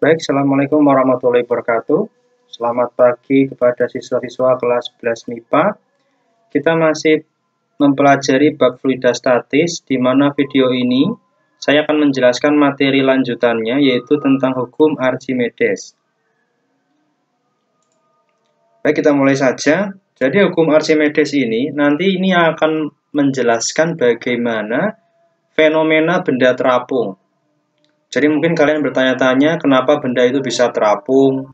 Baik, Assalamualaikum warahmatullahi wabarakatuh. Selamat pagi kepada siswa-siswa kelas 11 MIPA. Kita masih mempelajari bab fluida statis, di mana video ini saya akan menjelaskan materi lanjutannya, yaitu tentang hukum Archimedes. Baik, kita mulai saja. Jadi hukum Archimedes ini akan menjelaskan bagaimana fenomena benda terapung. Jadi mungkin kalian bertanya-tanya kenapa benda itu bisa terapung,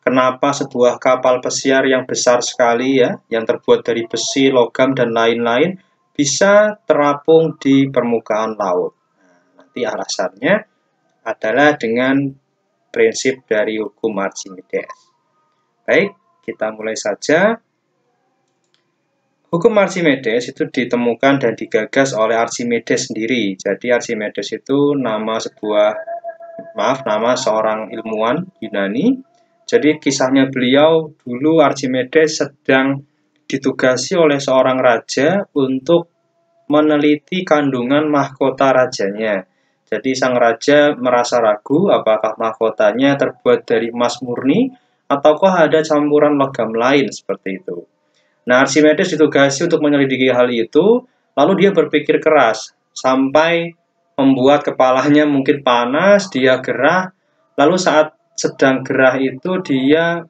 kenapa sebuah kapal pesiar yang besar sekali ya, yang terbuat dari besi, logam, dan lain-lain bisa terapung di permukaan laut. Nah, nanti alasannya adalah dengan prinsip dari hukum Archimedes. Baik, kita mulai saja. Hukum Archimedes itu ditemukan dan digagas oleh Archimedes sendiri. Jadi Archimedes itu nama seorang ilmuwan Yunani. Jadi kisahnya beliau dulu Archimedes sedang ditugasi oleh seorang raja untuk meneliti kandungan mahkota rajanya. Jadi sang raja merasa ragu apakah mahkotanya terbuat dari emas murni ataukah ada campuran logam lain seperti itu. Nah, Archimedes ditugasi untuk menyelidiki hal itu, lalu dia berpikir keras, sampai membuat kepalanya mungkin panas, dia gerah, lalu saat sedang gerah itu dia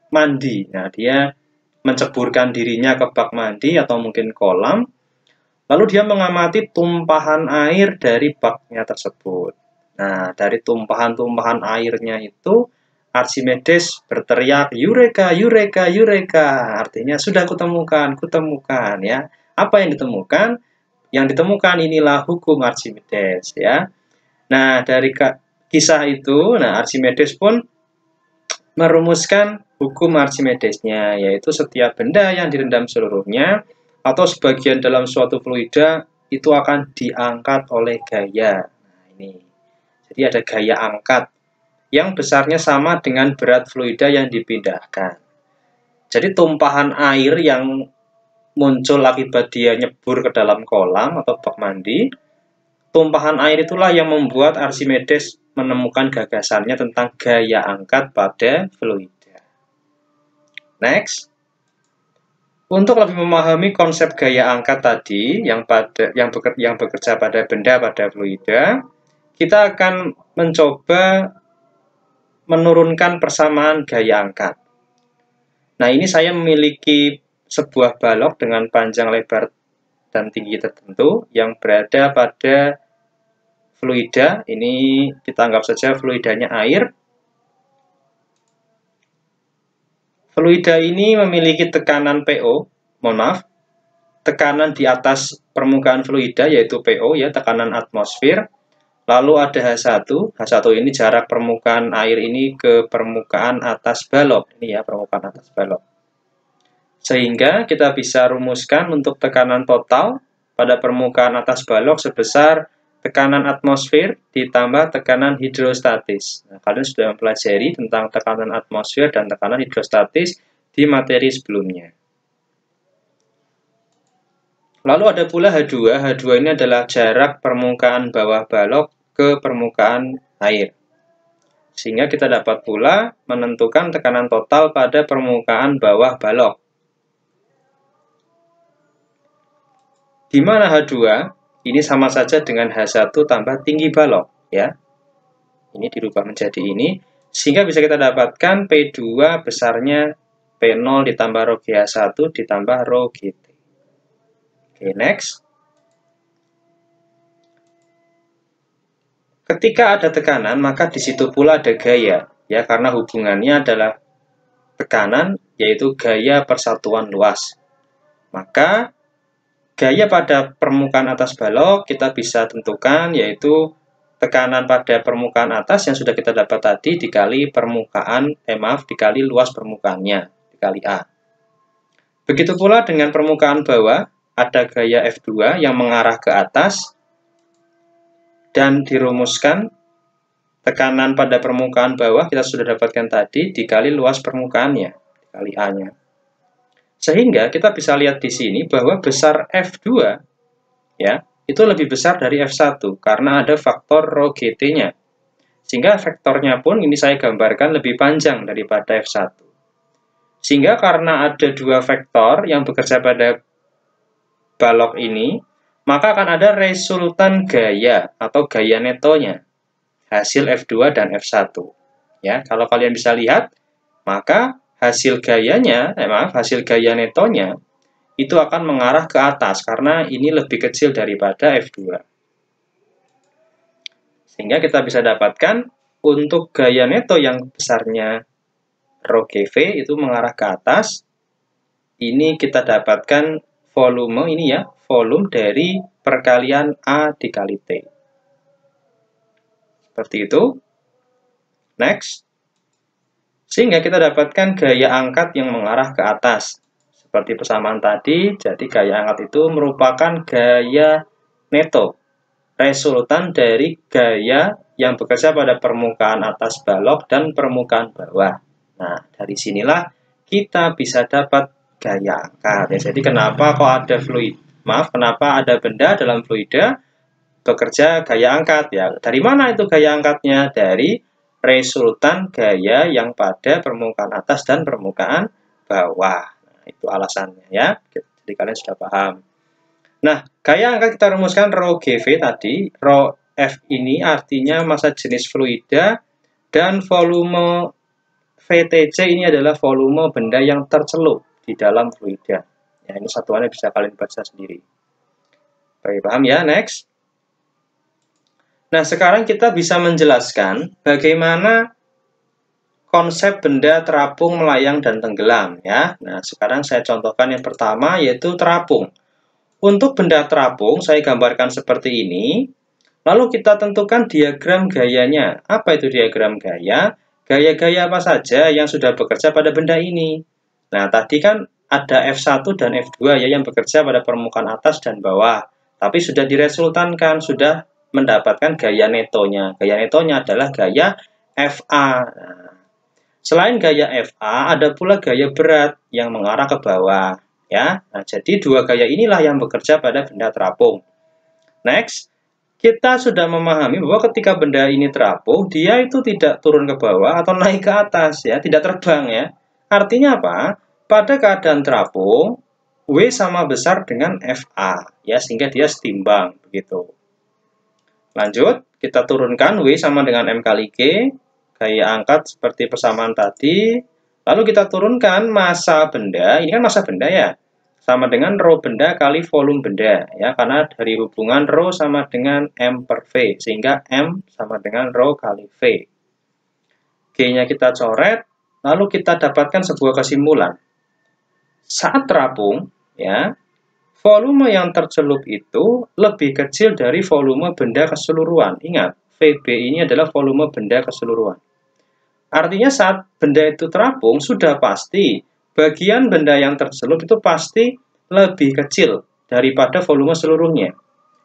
mandi. Nah, dia menceburkan dirinya ke bak mandi atau mungkin kolam, lalu dia mengamati tumpahan air dari baknya tersebut. Nah, dari tumpahan-tumpahan airnya itu, Archimedes berteriak, "Eureka, Eureka, Eureka!" Artinya, sudah kutemukan ya. Apa yang ditemukan? Yang ditemukan inilah hukum Archimedes ya. Nah, dari kisah itu, Archimedes pun merumuskan hukum Archimedesnya, yaitu setiap benda yang direndam seluruhnya atau sebagian dalam suatu fluida itu akan diangkat oleh gaya. Nah, ini. Jadi ada gaya angkat yang besarnya sama dengan berat fluida yang dipindahkan. Jadi tumpahan air yang muncul akibat dia nyebur ke dalam kolam atau bak mandi, tumpahan air itulah yang membuat Archimedes menemukan gagasannya tentang gaya angkat pada fluida. Next. Untuk lebih memahami konsep gaya angkat tadi yang bekerja pada benda pada fluida, kita akan mencoba menurunkan persamaan gaya angkat. Nah, ini saya memiliki sebuah balok dengan panjang, lebar, dan tinggi tertentu yang berada pada fluida. Ini kita anggap saja fluidanya air. Fluida ini memiliki tekanan PO, tekanan di atas permukaan fluida yaitu PO ya, tekanan atmosfer. Lalu ada H1 ini jarak permukaan air ini ke permukaan atas balok. Ini ya, permukaan atas balok. Sehingga kita bisa rumuskan untuk tekanan total pada permukaan atas balok sebesar tekanan atmosfer ditambah tekanan hidrostatis. Nah, kalian sudah mempelajari tentang tekanan atmosfer dan tekanan hidrostatis di materi sebelumnya. Lalu ada pula H2. H2 ini adalah jarak permukaan bawah balok ke permukaan air. Sehingga kita dapat pula menentukan tekanan total pada permukaan bawah balok. Di mana H2 ini sama saja dengan H1 tambah tinggi balok ya. Ini dirubah menjadi ini sehingga bisa kita dapatkan P2 besarnya P0 ditambah rho GH1 ditambah rho GT. Oke, next. Ketika ada tekanan, maka di situ pula ada gaya, ya, karena hubungannya adalah tekanan, yaitu gaya persatuan luas. Maka, gaya pada permukaan atas balok kita bisa tentukan, yaitu tekanan pada permukaan atas yang sudah kita dapat tadi dikali dikali luas permukaannya, dikali A. Begitu pula dengan permukaan bawah, ada gaya F2 yang mengarah ke atas, dan dirumuskan tekanan pada permukaan bawah kita sudah dapatkan tadi dikali luas permukaannya, dikali A-nya. Sehingga kita bisa lihat di sini bahwa besar F2 ya, itu lebih besar dari F1 karena ada faktor rho GT-nya. Sehingga vektornya pun ini saya gambarkan lebih panjang daripada F1. Sehingga karena ada dua vektor yang bekerja pada balok ini, maka akan ada resultan gaya atau gaya netonya, hasil F2 dan F1. Ya, kalau kalian bisa lihat, maka hasil gayanya, hasil gaya netonya itu akan mengarah ke atas karena ini lebih kecil daripada F2. Sehingga kita bisa dapatkan untuk gaya neto yang besarnya rho GV itu mengarah ke atas. Ini kita dapatkan volume ini ya, volume dari perkalian A dikali T. Seperti itu. Next. Sehingga kita dapatkan gaya angkat yang mengarah ke atas. Seperti persamaan tadi, jadi gaya angkat itu merupakan gaya neto, resultan dari gaya yang bekerja pada permukaan atas balok dan permukaan bawah. Nah, dari sinilah kita bisa dapat gaya angkat. Ya, jadi kenapa kok ada kenapa ada benda dalam fluida bekerja gaya angkat ya? Dari mana itu gaya angkatnya? Dari resultan gaya yang pada permukaan atas dan permukaan bawah. Itu alasannya ya, jadi kalian sudah paham. Nah, gaya angka kita rumuskan rho GV tadi, rho F ini artinya massa jenis fluida, dan volume VTC ini adalah volume benda yang tercelup di dalam fluida. Ya, ini satuannya bisa kalian baca sendiri. Baik, paham ya? Next. Nah, sekarang kita bisa menjelaskan bagaimana konsep benda terapung, melayang, dan tenggelam ya. Nah, sekarang saya contohkan yang pertama yaitu terapung. Untuk benda terapung saya gambarkan seperti ini. Lalu kita tentukan diagram gayanya. Apa itu diagram gaya? Gaya-gaya apa saja yang sudah bekerja pada benda ini? Nah, tadi kan ada F1 dan F2 ya yang bekerja pada permukaan atas dan bawah. Tapi sudah diresultankan, sudah mendapatkan gaya netonya. Gaya netonya adalah gaya FA. Nah, selain gaya FA, ada pula gaya berat yang mengarah ke bawah. Ya, nah, jadi dua gaya inilah yang bekerja pada benda terapung. Next, kita sudah memahami bahwa ketika benda ini terapung, dia itu tidak turun ke bawah atau naik ke atas, ya, tidak terbang ya. Artinya apa? Pada keadaan terapung, W sama besar dengan FA, ya, sehingga dia setimbang begitu. Lanjut, kita turunkan W sama dengan M kali G. Gaya angkat seperti persamaan tadi. Lalu kita turunkan massa benda, ini kan massa benda ya, sama dengan rho benda kali volume benda, ya, karena dari hubungan rho sama dengan M per V, sehingga M sama dengan rho kali V. G-nya kita coret, lalu kita dapatkan sebuah kesimpulan. Saat terapung, ya, volume yang tercelup itu lebih kecil dari volume benda keseluruhan. Ingat, VB ini adalah volume benda keseluruhan. Artinya saat benda itu terapung, sudah pasti bagian benda yang tercelup itu pasti lebih kecil daripada volume seluruhnya.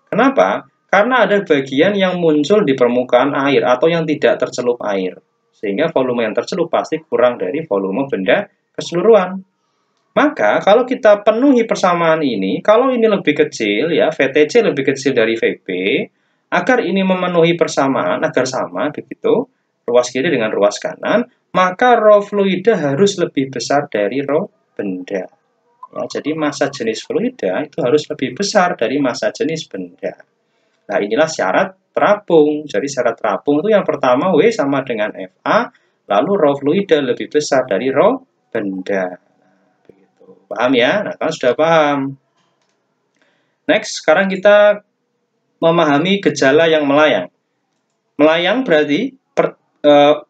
Kenapa? Karena ada bagian yang muncul di permukaan air atau yang tidak tercelup air. Sehingga volume yang tercelup pasti kurang dari volume benda keseluruhan. Maka kalau kita penuhi persamaan ini, kalau ini lebih kecil, ya, VTC lebih kecil dari VB, agar ini memenuhi persamaan, agar sama, begitu, ruas kiri dengan ruas kanan, maka rho fluida harus lebih besar dari rho benda. Ya, jadi massa jenis fluida itu harus lebih besar dari massa jenis benda. Nah, inilah syarat terapung. Jadi syarat terapung itu yang pertama W sama dengan FA, lalu rho fluida lebih besar dari rho benda. Paham ya? Nah, kan sudah paham. Next, sekarang kita memahami gejala yang melayang. Melayang berarti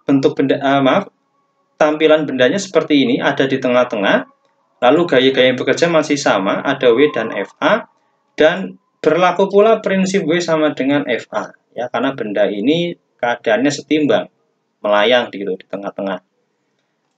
bentuk benda, tampilan bendanya seperti ini, ada di tengah-tengah, lalu gaya-gaya yang bekerja masih sama, ada W dan FA, dan berlaku pula prinsip W sama dengan FA, ya, karena benda ini keadaannya setimbang, melayang di tengah-tengah.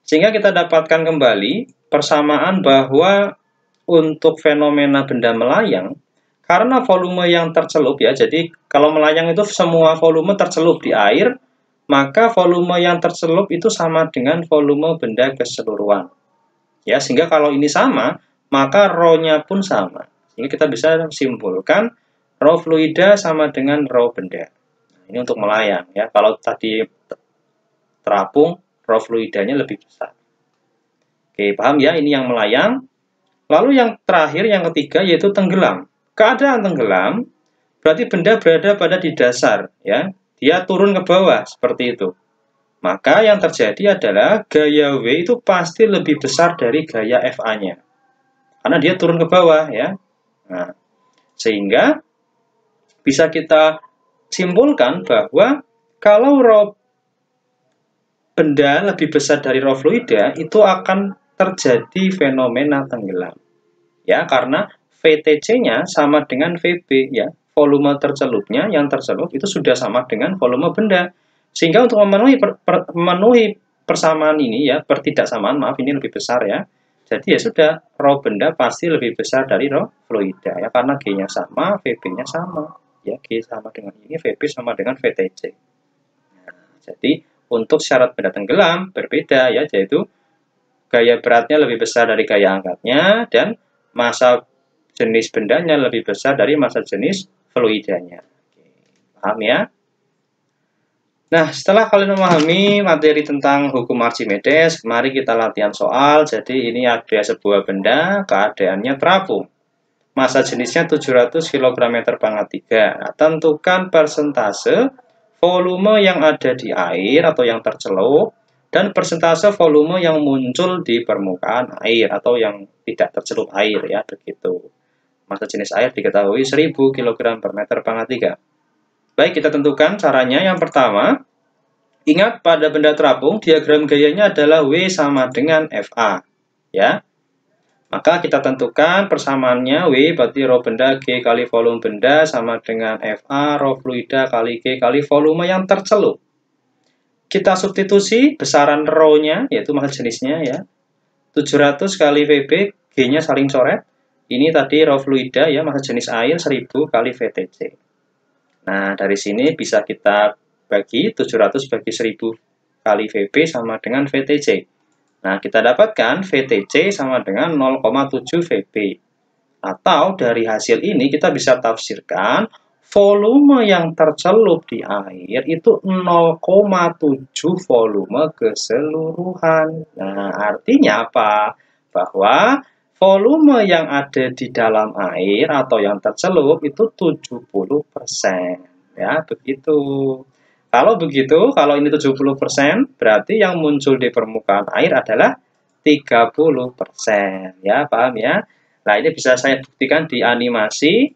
Sehingga kita dapatkan kembali persamaan bahwa untuk fenomena benda melayang, karena volume yang tercelup, ya, jadi kalau melayang itu semua volume tercelup di air, maka volume yang tercelup itu sama dengan volume benda keseluruhan. Ya, sehingga kalau ini sama, maka rho-nya pun sama. Sehingga kita bisa simpulkan rho fluida sama dengan rho benda. Ini untuk melayang ya. Kalau tadi terapung, rho fluidanya lebih besar. Oke, paham ya? Ini yang melayang. Lalu yang terakhir, yang ketiga, yaitu tenggelam. Keadaan tenggelam berarti benda berada pada di dasar, ya. Dia turun ke bawah seperti itu. Maka yang terjadi adalah gaya W itu pasti lebih besar dari gaya FA-nya. Karena dia turun ke bawah, ya. Nah, sehingga bisa kita simpulkan bahwa kalau rho benda lebih besar dari rho fluida, itu akan terjadi fenomena tenggelam. Ya, karena VTC-nya sama dengan VB, ya. Volume tercelupnya, yang tercelup itu sudah sama dengan volume benda. Sehingga untuk memenuhi persamaan ini, ya, pertidaksamaan, maaf, ini lebih besar, ya. Jadi ya sudah, rho benda pasti lebih besar dari rho fluida, ya, karena G-nya sama, VB-nya sama. Ya, G sama dengan ini, VB sama dengan VTC. Nah, jadi untuk syarat benda tenggelam berbeda, ya, yaitu gaya beratnya lebih besar dari gaya angkatnya, dan massa jenis bendanya lebih besar dari massa jenis fluidanya. Paham ya? Nah, setelah kalian memahami materi tentang hukum Archimedes, mari kita latihan soal. Jadi ini ada sebuah benda, keadaannya terapung. Massa jenisnya 700 kg/m². Nah, tentukan persentase volume yang ada di air atau yang tercelup, dan persentase volume yang muncul di permukaan air atau yang tidak tercelup air, ya, begitu. Massa jenis air diketahui 1000 kg/m². Baik, kita tentukan caranya. Yang pertama, ingat pada benda terapung, diagram gayanya adalah W sama dengan FA. Ya, maka kita tentukan persamaannya W berarti rho benda G kali volume benda sama dengan FA rho fluida kali G kali volume yang tercelup. Kita substitusi besaran rho-nya, yaitu massa jenisnya, ya. 700 kali VB, G-nya saling coret. Ini tadi rho fluida, ya, massa jenis air 1000 kali VTC. Nah, dari sini bisa kita bagi 700 bagi 1000 kali VB sama dengan VTC. Nah, kita dapatkan VTC sama dengan 0,7 VB. Atau dari hasil ini kita bisa tafsirkan volume yang tercelup di air itu 0,7 volume keseluruhan. Nah, artinya apa? Bahwa volume yang ada di dalam air atau yang tercelup itu 70%. Ya, begitu. Kalau begitu, kalau ini 70%, berarti yang muncul di permukaan air adalah 30%. Ya, paham ya? Nah, ini bisa saya buktikan di animasi.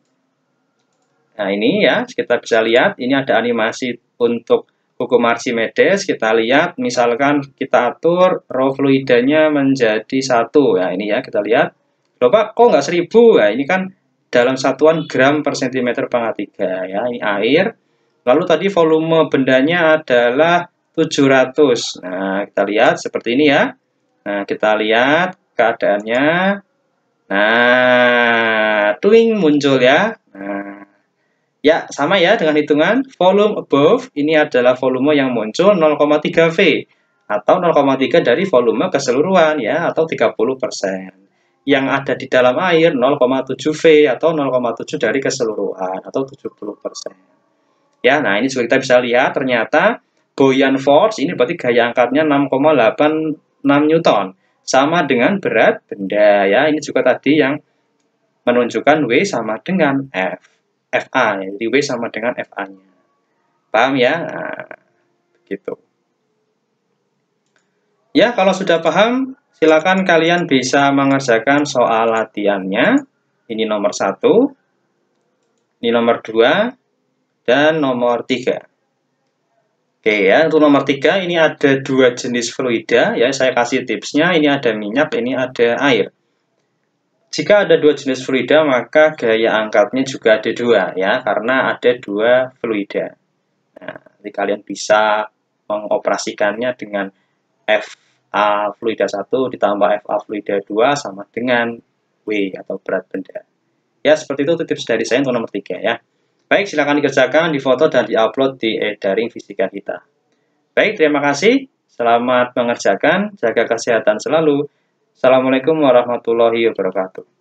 Nah, ini ya, kita bisa lihat, ini ada animasi untuk hukum Archimedes. Kita lihat, misalkan kita atur rho fluidanya menjadi 1. Ya, ini ya, kita lihat. Loh Pak, kok nggak 1000? Nah, ini kan dalam satuan gram per cm². Ya, ini air. Lalu tadi volume bendanya adalah 700. Nah, kita lihat seperti ini ya. Nah, kita lihat keadaannya. Nah, twing muncul ya. Nah, ya, sama ya dengan hitungan. Volume above, ini adalah volume yang muncul 0,3 V. Atau 0,3 dari volume keseluruhan ya, atau 30%. Yang ada di dalam air 0,7 V atau 0,7 dari keseluruhan atau 70%. Ya, nah ini juga kita bisa lihat ternyata buoyant force ini berarti gaya angkatnya 6,86 Newton sama dengan berat benda ya. Ini juga tadi yang menunjukkan W sama dengan FA, jadi W sama dengan FA-nya. Paham ya? Nah, begitu. Ya, kalau sudah paham, silakan kalian bisa mengerjakan soal latihannya. Ini nomor 1, ini nomor 2, dan nomor 3. Oke ya, untuk nomor 3 ini ada 2 jenis fluida ya, saya kasih tipsnya, ini ada minyak, ini ada air. Jika ada 2 jenis fluida, maka gaya angkatnya juga ada 2 ya, karena ada 2 fluida. Nah, jadi kalian bisa mengoperasikannya dengan FA fluida 1 ditambah FA fluida 2 sama dengan W atau berat benda. Ya, seperti itu tips dari saya untuk nomor 3 ya. Baik, silakan dikerjakan, difoto, dan diupload di e-daring fisika kita. Baik, terima kasih. Selamat mengerjakan, jaga kesehatan selalu. Assalamualaikum warahmatullahi wabarakatuh.